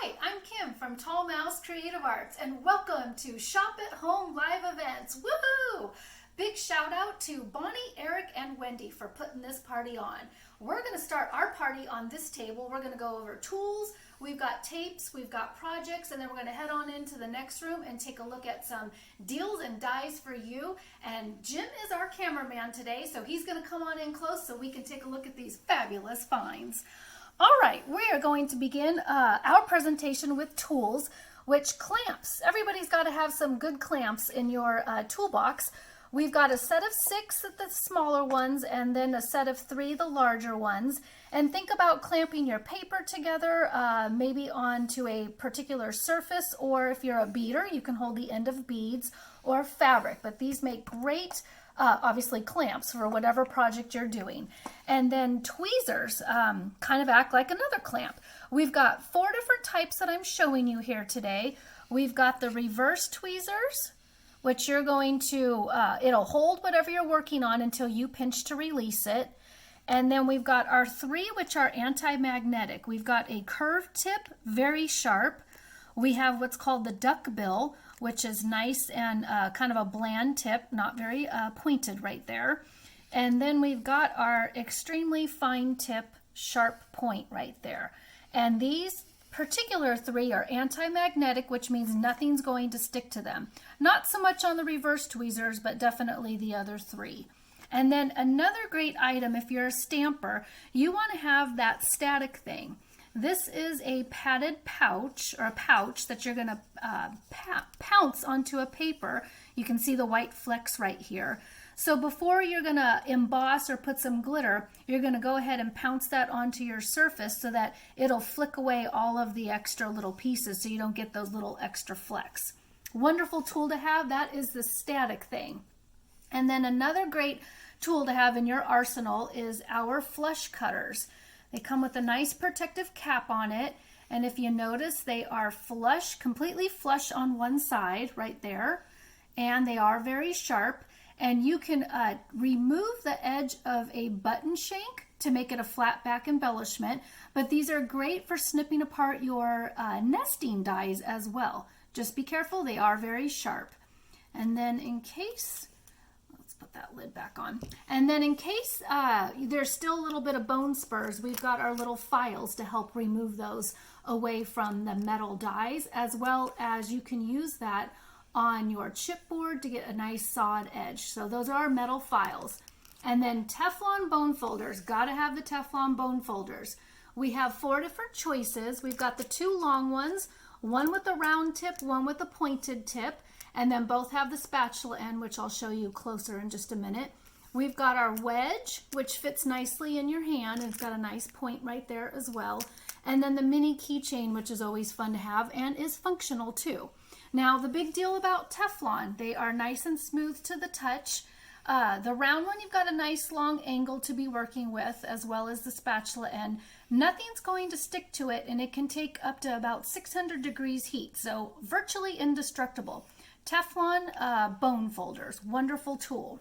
Hi, I'm Kim from Tall Mouse Creative Arts, and welcome to Shop at Home Live Events. Woohoo! Big shout out to Bonnie, Eric, and Wendy for putting this party on. We're going to start our party on this table. We're going to go over tools, we've got tapes, we've got projects, and then we're going to head on into the next room and take a look at some deals and dies for you. And Jim is our cameraman today, so he's going to come on in close so we can take a look at these fabulous finds. All right, we are going to begin our presentation with tools, which clamps. Everybody's got to have some good clamps in your toolbox. We've got a set of 6, the smaller ones, and then a set of 3, the larger ones. And think about clamping your paper together, maybe onto a particular surface, or if you're a beader, you can hold the end of beads or fabric. But these make great obviously clamps for whatever project you're doing. And then tweezers kind of act like another clamp. We've got 4 different types that I'm showing you here today. We've got the reverse tweezers, which you're going to, it'll hold whatever you're working on until you pinch to release it. And then we've got our 3, which are anti-magnetic. We've got a curved tip, very sharp. We have what's called the duck bill, which is nice and kind of a bland tip, not very pointed right there. And then we've got our extremely fine tip, sharp point right there. And these particular 3 are anti-magnetic, which means nothing's going to stick to them. Not so much on the reverse tweezers, but definitely the other 3. And then another great item, if you're a stamper, you want to have that static thing. This is a padded pouch, or a pouch that you're going to pounce onto a paper. You can see the white flecks right here. So before you're going to emboss or put some glitter, you're going to go ahead and pounce that onto your surface so that it'll flick away all of the extra little pieces so you don't get those little extra flecks. Wonderful tool to have. That is the static thing. And then another great tool to have in your arsenal is our flush cutters. They come with a nice protective cap on it, and if you notice, they are flush, completely flush on one side right there, and they are very sharp, and you can remove the edge of a button shank to make it a flat back embellishment, but these are great for snipping apart your nesting dies as well. Just be careful, they are very sharp. And then in case, put that lid back on. And then in case there's still a little bit of bone spurs, we've got our little files to help remove those away from the metal dies, as well as you can use that on your chipboard to get a nice sawed edge. So those are our metal files. And then Teflon bone folders, gotta have the Teflon bone folders. We have 4 different choices. We've got the 2 long ones, one with a round tip, one with a pointed tip. And then both have the spatula end, which I'll show you closer in just a minute. We've got our wedge, which fits nicely in your hand, and it's got a nice point right there as well. And then the mini keychain, which is always fun to have and is functional too. Now, the big deal about Teflon, they are nice and smooth to the touch. The round one, you've got a nice long angle to be working with, as well as the spatula end. Nothing's going to stick to it, and it can take up to about 600 degrees heat, so virtually indestructible. Teflon bone folders, wonderful tool.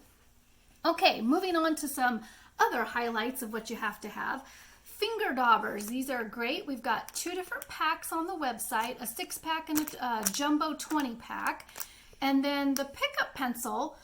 Okay, moving on to some other highlights of what you have to have. Finger daubers, these are great. We've got 2 different packs on the website, a 6-pack and a jumbo 20-pack. And then the pickup pencil,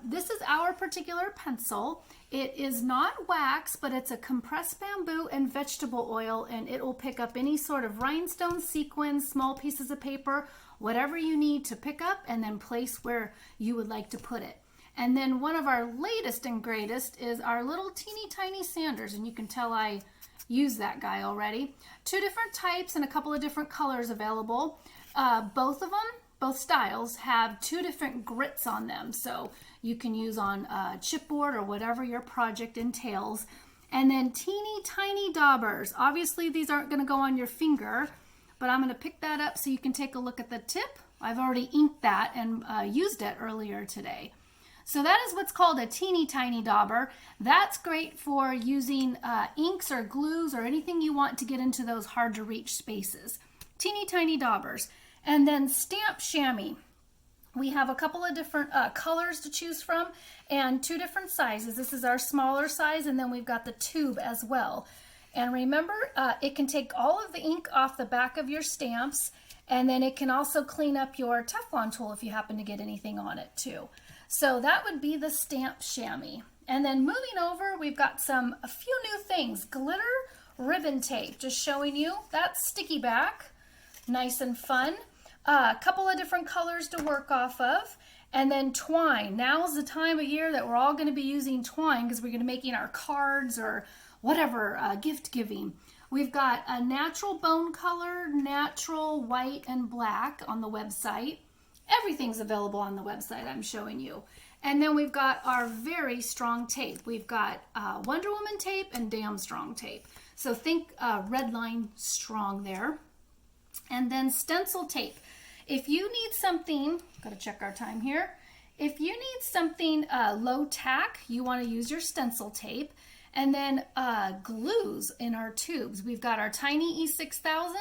this is our particular pencil. It is not wax, but it's a compressed bamboo and vegetable oil, and it will pick up any sort of rhinestone, sequins, small pieces of paper, whatever you need to pick up and then place where you would like to put it. And then one of our latest and greatest is our little teeny tiny sanders, and you can tell I used that guy already. 2 different types and a couple of different colors available. Both of them, both styles, have 2 different grits on them, so you can use on chipboard or whatever your project entails. And then teeny tiny daubers. Obviously these aren't going to go on your finger, but I'm going to pick that up so you can take a look at the tip. I've already inked that and used it earlier today. So that is what's called a teeny tiny dauber. That's great for using inks or glues or anything you want to get into those hard to reach spaces. Teeny tiny daubers. And then stamp chamois. We have a couple of different colors to choose from and 2 different sizes. This is our smaller size, and then we've got the tube as well. And remember, it can take all of the ink off the back of your stamps, and then it can also clean up your Teflon tool if you happen to get anything on it too. So that would be the stamp chamois. And then moving over, we've got a few new things. Glitter ribbon tape, just showing you. That's sticky back, nice and fun. A couple of different colors to work off of. And then twine. Now's the time of year that we're all going to be using twine because we're going to be making our cards or whatever, gift giving. We've got a natural bone color, natural white and black on the website. Everything's available on the website I'm showing you. And then we've got our very strong tape. We've got Wonder Woman tape and Damn Strong tape. So think red line strong there. And then stencil tape. If you need something, got to check our time here. If you need something low tack, you want to use your stencil tape. And then glues in our tubes. We've got our tiny E6000,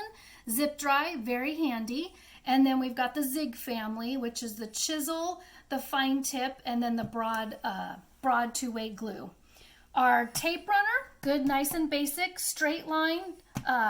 zip dry, very handy. And then we've got the Zig family, which is the chisel, the fine tip, and then the broad two-way glue. Our tape runner, good, nice and basic, straight line,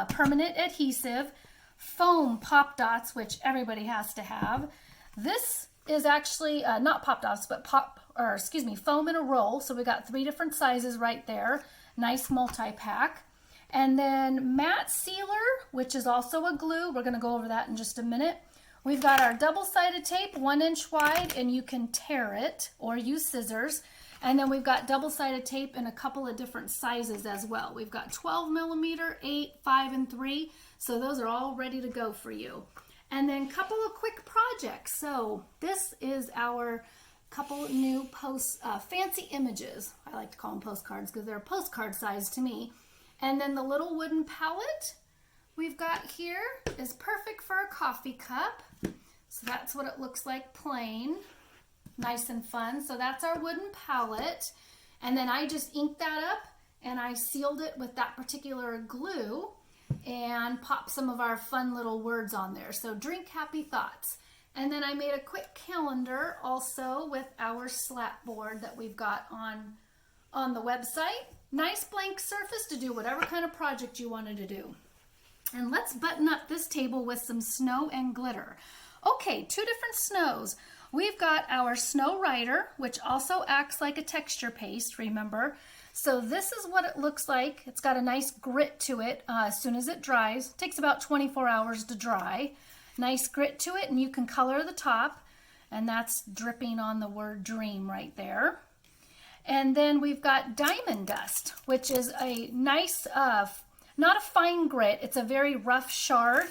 permanent adhesive, foam pop dots, which everybody has to have. This is actually not pop dots, but foam in a roll. So we got 3 different sizes right there. Nice multi-pack. And then matte sealer, which is also a glue. We're going to go over that in just a minute. We've got our double-sided tape, 1 inch wide, and you can tear it or use scissors. And then we've got double-sided tape in a couple of different sizes as well. We've got 12 millimeter, 8, 5, and 3. So those are all ready to go for you. And then a couple of quick projects. So this is our couple new fancy images. I like to call them postcards because they're postcard size to me. And then the little wooden palette we've got here is perfect for a coffee cup. So that's what it looks like plain. Nice and fun. So that's our wooden palette. And then I just inked that up and I sealed it with that particular glue and popped some of our fun little words on there. So drink happy thoughts. And then I made a quick calendar also with our slat board that we've got on the website. Nice blank surface to do whatever kind of project you wanted to do. And let's button up this table with some snow and glitter. Okay, 2 different snows. We've got our Snow Rider, which also acts like a texture paste, remember. So this is what it looks like. It's got a nice grit to it as soon as it dries. It takes about 24 hours to dry. Nice grit to it, and you can color the top, and that's dripping on the word dream right there. And then we've got Diamond Dust, which is a nice, not a fine grit, it's a very rough shard.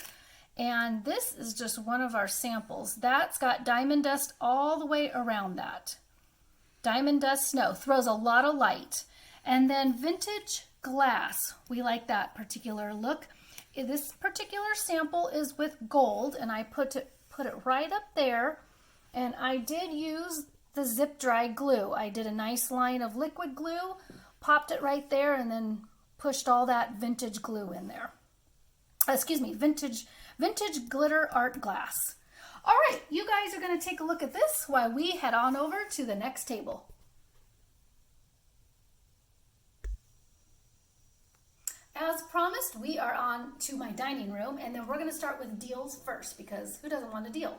And this is just one of our samples. That's got Diamond Dust all the way around that. Diamond Dust Snow throws a lot of light. And then Vintage Glass. We like that particular look. This particular sample is with gold, and I put it right up there. And I did use the zip dry glue. I did a nice line of liquid glue, popped it right there, and then pushed all that vintage glue in there. Vintage glitter art glass. All right, you guys are going to take a look at this while we head on over to the next table. As promised, we are on to my dining room, and then we're going to start with deals first because who doesn't want a deal?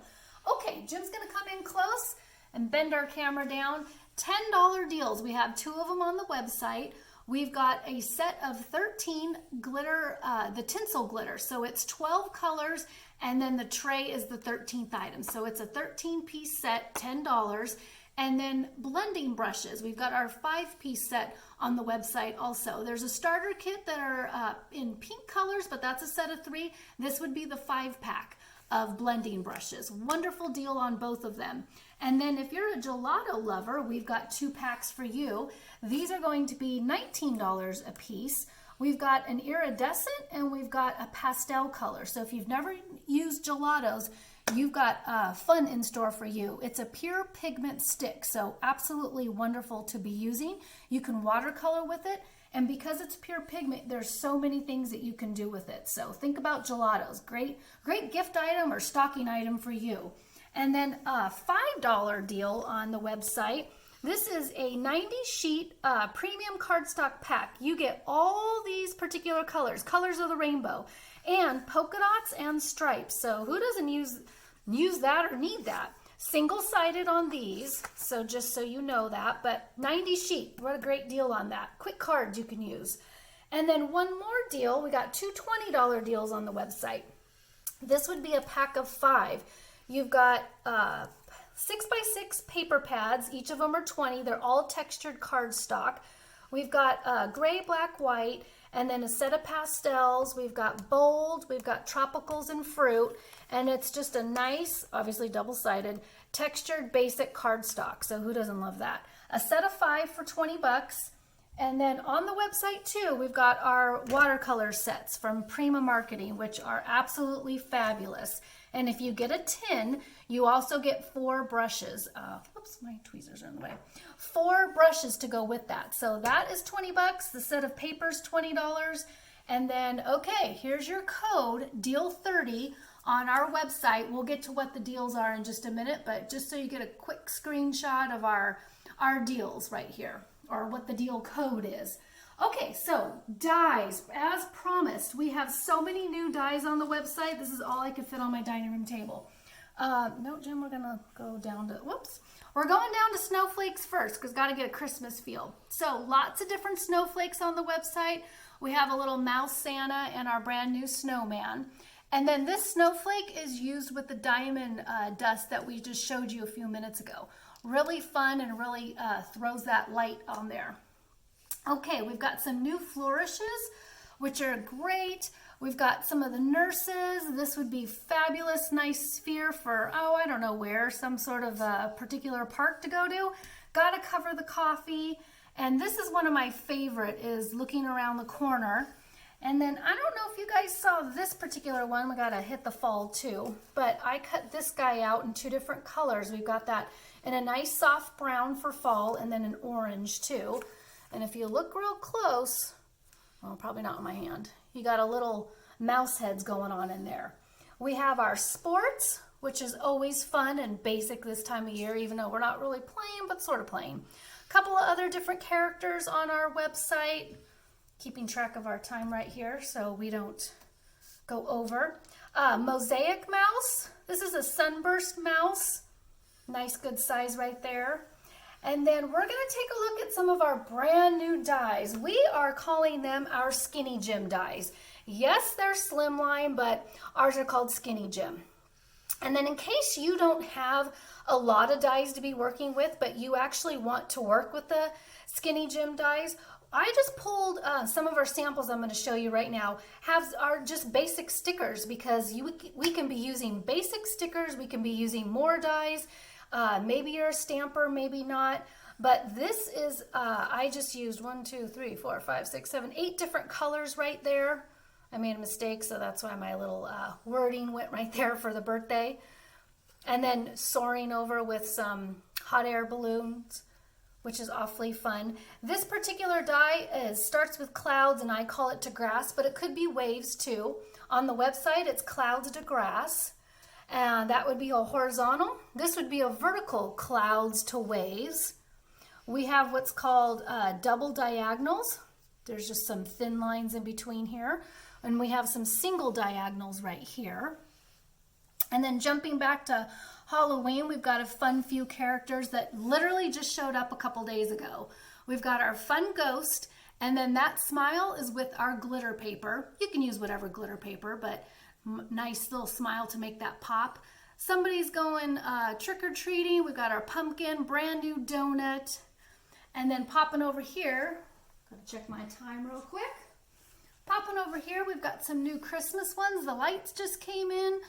Okay, Jim's going to come in close and bend our camera down. $10 deals. We have 2 of them on the website. We've got a set of 13 glitter, the tinsel glitter. So it's 12 colors, and then the tray is the 13th item. So it's a 13-piece set, $10. And then blending brushes. We've got our 5-piece set on the website also. There's a starter kit that are in pink colors, but that's a set of 3. This would be the 5-pack of blending brushes. Wonderful deal on both of them. And then if you're a gelato lover, we've got 2 packs for you. These are going to be $19 a piece. We've got an iridescent and we've got a pastel color. So if you've never used gelatos, you've got fun in store for you. It's a pure pigment stick, so absolutely wonderful to be using. You can watercolor with it, and because it's pure pigment, there's so many things that you can do with it. So think about gelatos. Great gift item or stocking item for you. And then a $5 deal on the website. This is a 90 sheet premium cardstock pack. You get all these particular colors of the rainbow, and polka dots and stripes. So who doesn't use that or need that? Single-sided on these, so just so you know that, but 90 sheet, what a great deal on that. Quick cards you can use. And then one more deal, we got two $20 deals on the website. This would be a pack of 5. You've got 6x6 paper pads. Each of them are 20. They're all textured cardstock. We've got gray, black, white, and then a set of pastels. We've got bold, we've got tropicals and fruit, and it's just a nice, obviously double-sided, textured basic cardstock. So who doesn't love that? A set of 5 for 20 bucks. And then on the website too, we've got our watercolor sets from Prima Marketing, which are absolutely fabulous. And if you get a tin, you also get 4 brushes. Oops, my tweezers are in the way. 4 brushes to go with that. So that is 20 bucks. The set of papers, $20. And then, okay, here's your code, deal30 on our website. We'll get to what the deals are in just a minute, but just so you get a quick screenshot of our deals right here, or what the deal code is. Okay, so dies, as promised, we have so many new dies on the website. This is all I could fit on my dining room table. No, Jim, we're gonna go down to, whoops. We're going down to snowflakes first, because got to get a Christmas feel. So lots of different snowflakes on the website. We have a little mouse Santa and our brand new snowman. And then this snowflake is used with the diamond dust that we just showed you a few minutes ago. Really fun and really throws that light on there. Okay, we've got some new flourishes, which are great. We've got some of the nurses. This would be fabulous, nice sphere for, oh, I don't know where, some sort of a particular park to go to. Gotta cover the coffee. And this is one of my favorite, is looking around the corner. And then I don't know if you guys saw this particular one. We gotta hit the fall too, but I cut this guy out in 2 different colors. We've got that in a nice soft brown for fall, and then an orange too. And if you look real close, well, probably not in my hand, you got a little mouse heads going on in there. We have our sports, which is always fun and basic this time of year, even though we're not really playing, but sort of playing. A couple of other different characters on our website, keeping track of our time right here so we don't go over. Mosaic mouse. This is a sunburst mouse. Nice good size right there. And then we're going to take a look at some of our brand new dies. We are calling them our Skinny Jim dies. Yes, they're slimline, but ours are called Skinny Jim. And then in case you don't have a lot of dies to be working with, but you actually want to work with the Skinny Jim dies, I just pulled some of our samples I'm going to show you right now are just basic stickers, because we can be using basic stickers, we can be using more dies. Maybe you're a stamper, maybe not, but this is, I just used 1, 2, 3, 4, 5, 6, 7, 8 different colors right there. I made a mistake, so that's why my little wording went right there for the birthday. And then soaring over with some hot air balloons, which is awfully fun. This particular die starts with clouds, and I call it to grass, but it could be waves too. On the website, it's clouds to grass. And that would be a horizontal. This would be a vertical, clouds to waves. We have what's called double diagonals. There's just some thin lines in between here. And we have some single diagonals right here. And then jumping back to Halloween, we've got a fun few characters that literally just showed up a couple days ago. We've got our fun ghost, and then that smile is with our glitter paper. You can use whatever glitter paper, but nice little smile to make that pop. Somebody's going trick-or-treating. We've got our pumpkin, brand new donut. And then popping over here, gotta check my time real quick. Popping over here, we've got some new Christmas ones. The lights just came in.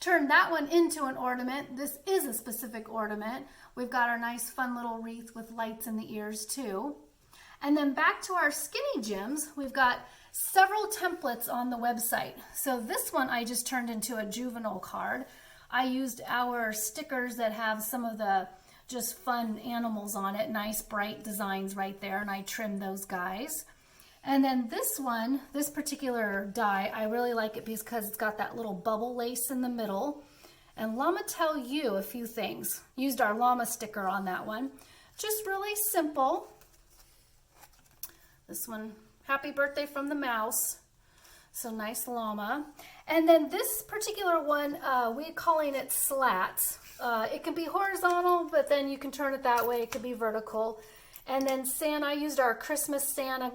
Turned that one into an ornament. This is a specific ornament. We've got our nice fun little wreath with lights in the ears too. And then back to our Skinny Jims, we've got several templates on the website. So this one I just turned into a juvenile card. I used our stickers that have some of the just fun animals on it, nice bright designs right there, and I trimmed those guys. And then this one, this particular die, I really like it because it's got that little bubble lace in the middle. And Llama Tell You a few things. Used our llama sticker on that one. just really simple. This one, happy birthday from the mouse. So nice llama. And then this particular one, we're calling it slats. It can be horizontal, but then you can turn it that way. It could be vertical. And then Santa, I used our Christmas Santa,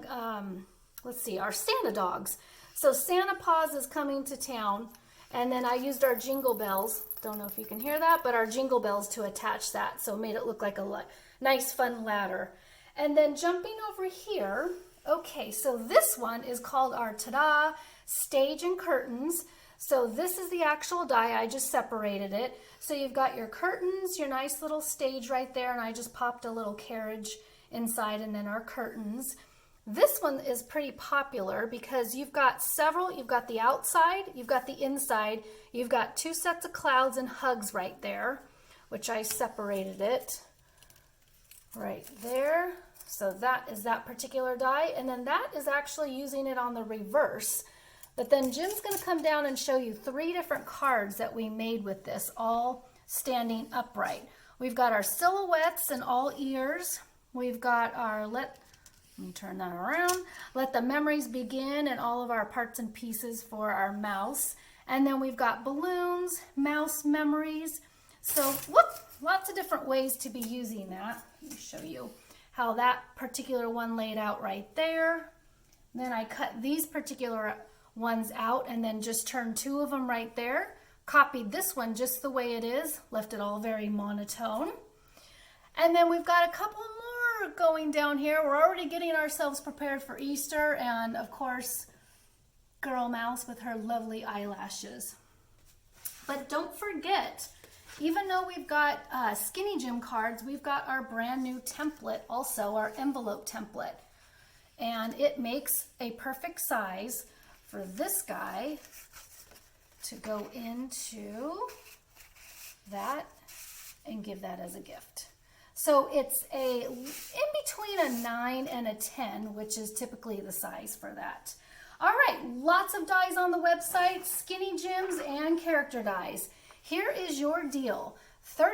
let's see, our Santa dogs. So Santa Paws is coming to town. And then I used our jingle bells. Don't know if you can hear that, but our jingle bells to attach that. So it made it look like a nice fun ladder. And then jumping over here, okay, so this one is called our ta-da stage and curtains. So this is the actual die. I just separated it. So you've got your curtains, your nice little stage right there, and I just popped a little carriage inside, and then our curtains. This one is pretty popular because you've got several. You've got the outside, you've got the inside, you've got two sets of clouds and hugs right there, which I separated it right there. So that is that particular die, and then that is actually using it on the reverse. But then Jim's going to come down and show you 3 different cards that we made with this, all standing upright. We've got our silhouettes and all ears. We've got our let me turn that around. Let the memories begin, and all of our parts and pieces for our mouse. And then we've got balloons, mouse memories. So whoop, lots of different ways to be using that. Let me show you how that particular one laid out right there. Then I cut these particular ones out and then just turned 2 of them right there. Copied this one just the way it is, left it all very monotone. And then we've got a couple more going down here. We're already getting ourselves prepared for Easter, and of course, Girl Mouse with her lovely eyelashes. But don't forget, even though we've got Skinny Jim cards, we've got our brand new template also, our envelope template. And it makes a perfect size for this guy to go into that and give that as a gift. So it's in between a 9 and a 10, which is typically the size for that. All right, lots of dies on the website, Skinny Jims and character dies. Here is your deal. 30%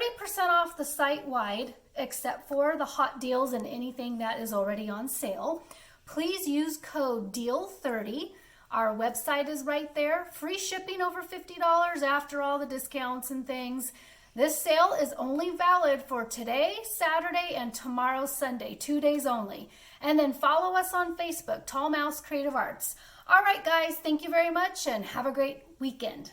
off the site-wide, except for the hot deals and anything that is already on sale. Please use code DEAL30. Our website is right there. Free shipping over $50 after all the discounts and things. This sale is only valid for today, Saturday, and tomorrow, Sunday. 2 days only. And then follow us on Facebook, Tall Mouse Creative Arts. All right, guys, thank you very much, and have a great weekend.